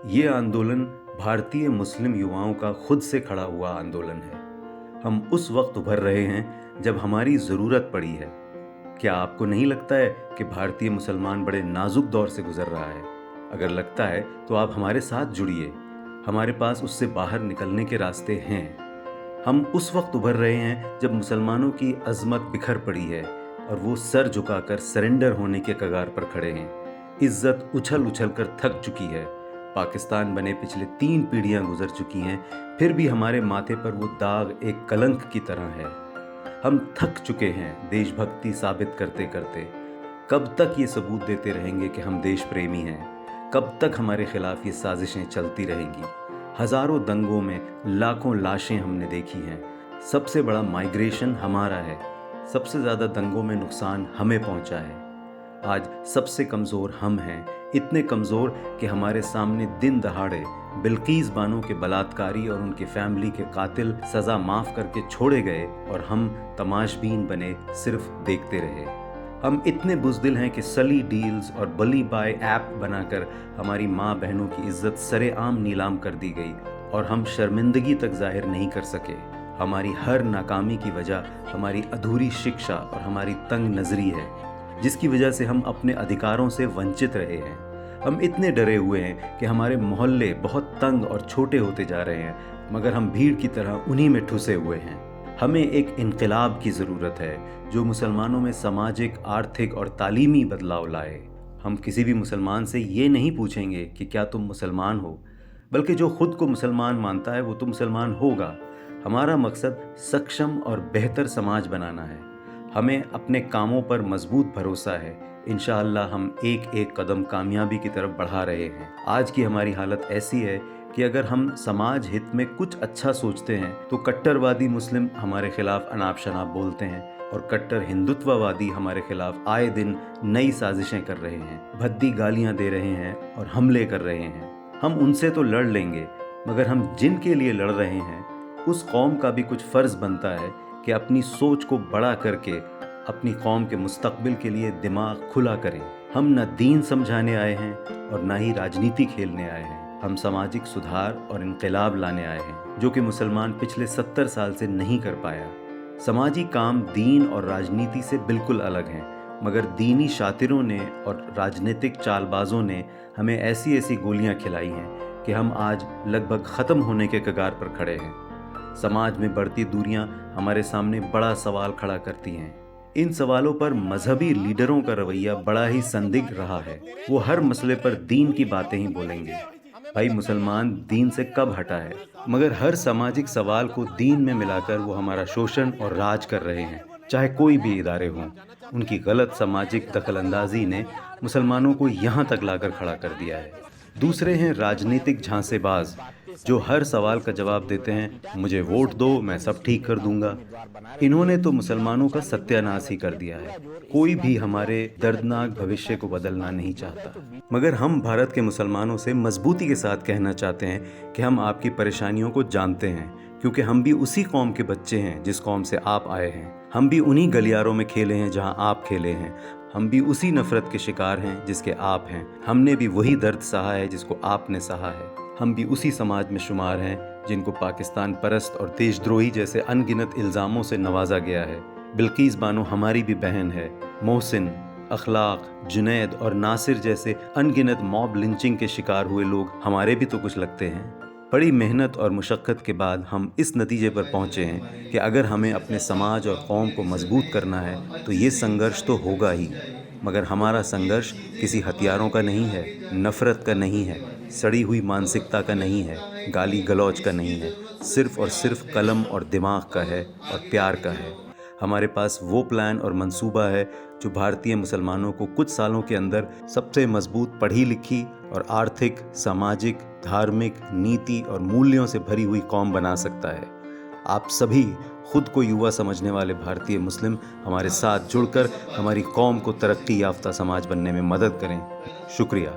ये आंदोलन भारतीय मुस्लिम युवाओं का खुद से खड़ा हुआ आंदोलन है। हम उस वक्त उभर रहे हैं जब हमारी ज़रूरत पड़ी है। क्या आपको नहीं लगता है कि भारतीय मुसलमान बड़े नाजुक दौर से गुजर रहा है? अगर लगता है तो आप हमारे साथ जुड़िए। हमारे पास उससे बाहर निकलने के रास्ते हैं। हम उस वक्त उभर रहे हैं जब मुसलमानों की अजमत बिखर पड़ी है और वो सर झुकाकर सरेंडर होने के कगार पर खड़े हैं। इज्जत उछल उछल कर थक चुकी है। पाकिस्तान बने पिछले 3 पीढ़ियां गुजर चुकी हैं, फिर भी हमारे माथे पर वो दाग एक कलंक की तरह है। हम थक चुके हैं देशभक्ति साबित करते करते। कब तक ये सबूत देते रहेंगे कि हम देश प्रेमी हैं? कब तक हमारे खिलाफ ये साजिशें चलती रहेंगी? हजारों दंगों में लाखों लाशें हमने देखी हैं। सबसे बड़ा माइग्रेशन हमारा है। सबसे ज़्यादा दंगों में नुकसान हमें पहुंचा है। आज सबसे कमज़ोर हम हैं, इतने कमज़ोर कि हमारे सामने दिन दहाड़े बिल्कीस बानो के बलात्कारी और उनके फैमिली के कातिल सज़ा माफ़ करके छोड़े गए और हम तमाशबीन बने, सिर्फ देखते रहे। हम इतने बुज़दिल हैं कि सली डील्स और बली बाय ऐप बनाकर हमारी माँ बहनों की इज्जत सरेआम नीलाम कर दी गई और हम शर्मिंदगी तक जाहिर नहीं कर सके। हमारी हर नाकामी की वजह हमारी अधूरी शिक्षा और हमारी तंग नज़री है, जिसकी वजह से हम अपने अधिकारों से वंचित रहे हैं। हम इतने डरे हुए हैं कि हमारे मोहल्ले बहुत तंग और छोटे होते जा रहे हैं, मगर हम भीड़ की तरह उन्हीं में ठुसे हुए हैं। हमें एक इनकलाब की ज़रूरत है जो मुसलमानों में सामाजिक, आर्थिक और तालीमी बदलाव लाए। हम किसी भी मुसलमान से ये नहीं पूछेंगे कि क्या तुम मुसलमान हो, बल्कि जो खुद को मुसलमान मानता है वो तो मुसलमान होगा। हमारा मकसद सक्षम और बेहतर समाज बनाना है। हमें अपने कामों पर मजबूत भरोसा है। इंशाअल्लाह हम एक एक कदम कामयाबी की तरफ बढ़ा रहे हैं। आज की हमारी हालत ऐसी है कि अगर हम समाज हित में कुछ अच्छा सोचते हैं तो कट्टरवादी मुस्लिम हमारे खिलाफ अनाप शनाप बोलते हैं और कट्टर हिंदुत्ववादी हमारे खिलाफ आए दिन नई साजिशें कर रहे हैं, भद्दी गालियां दे रहे हैं और हमले कर रहे हैं। हम उनसे तो लड़ लेंगे, मगर हम जिनके लिए लड़ रहे हैं उस कौम का भी कुछ फ़र्ज़ बनता है कि अपनी सोच को बड़ा करके अपनी कौम के मुस्तकबिल के लिए दिमाग खुला करें। हम न दीन समझाने आए हैं और न ही राजनीति खेलने आए हैं। हम सामाजिक सुधार और इनकलाब लाने आए हैं, जो कि मुसलमान पिछले 70 साल से नहीं कर पाया। समाजी काम दीन और राजनीति से बिल्कुल अलग हैं, मगर दीनी शातिरों ने और राजनीतिक चालबाजों ने हमें ऐसी ऐसी गोलियां खिलाई हैं कि हम आज लगभग ख़त्म होने के कगार पर खड़े हैं। समाज में बढ़ती दूरियां हमारे सामने बड़ा सवाल खड़ा करती हैं। इन सवालों पर मजहबी लीडरों का रवैया बड़ा ही संदिग्ध रहा है। वो हर मसले पर दीन की बातें ही बोलेंगे। भाई, मुसलमान दीन से कब हटा है? मगर हर सामाजिक सवाल को दीन में मिलाकर वो हमारा शोषण और राज कर रहे हैं, चाहे कोई भी इदारे हों। उनकी गलत सामाजिक दखलंदाजी ने मुसलमानों को यहाँ तक लाकर खड़ा कर दिया है। दूसरे हैं राजनीतिक झांसेबाज, जो हर सवाल का जवाब देते हैं, मुझे वोट दो, मैं सब ठीक कर दूंगा। इन्होंने तो मुसलमानों का सत्यानाश ही कर दिया है। कोई भी हमारे दर्दनाक भविष्य को बदलना नहीं चाहता, मगर हम भारत के मुसलमानों से मजबूती के साथ कहना चाहते हैं कि हम आपकी परेशानियों को जानते हैं, क्योंकि हम भी उसी कौम के बच्चे हैं जिस कौम से आप आए हैं। हम भी उन्हीं गलियारों में खेले हैं जहां आप खेले हैं। हम भी उसी नफरत के शिकार हैं जिसके आप हैं। हमने भी वही दर्द सहा है जिसको आपने सहा है। हम भी उसी समाज में शुमार हैं जिनको पाकिस्तान परस्त और देशद्रोही जैसे अनगिनत इल्ज़ामों से नवाजा गया है। बिल्कीस बानो हमारी भी बहन है। मोहसिन, अखलाक, जुनैद और नासिर जैसे अनगिनत मॉब लिंचिंग के शिकार हुए लोग हमारे भी तो कुछ लगते हैं। बड़ी मेहनत और मुशक्क़त के बाद हम इस नतीजे पर पहुँचे हैं कि अगर हमें अपने समाज और कौम को मजबूत करना है तो ये संघर्ष तो होगा ही, मगर हमारा संघर्ष किसी हथियारों का नहीं है, नफ़रत का नहीं है, सड़ी हुई मानसिकता का नहीं है, गाली गलौज का नहीं है, सिर्फ़ और सिर्फ कलम और दिमाग का है और प्यार का है। हमारे पास वो प्लान और मंसूबा है जो भारतीय मुसलमानों को कुछ सालों के अंदर सबसे मजबूत पढ़ी लिखी और आर्थिक, सामाजिक, धार्मिक, नीति और मूल्यों से भरी हुई कौम बना सकता है। आप सभी खुद को युवा समझने वाले भारतीय मुस्लिम हमारे साथ जुड़कर हमारी कौम को तरक्की याफ्ता समाज बनने में मदद करें। शुक्रिया।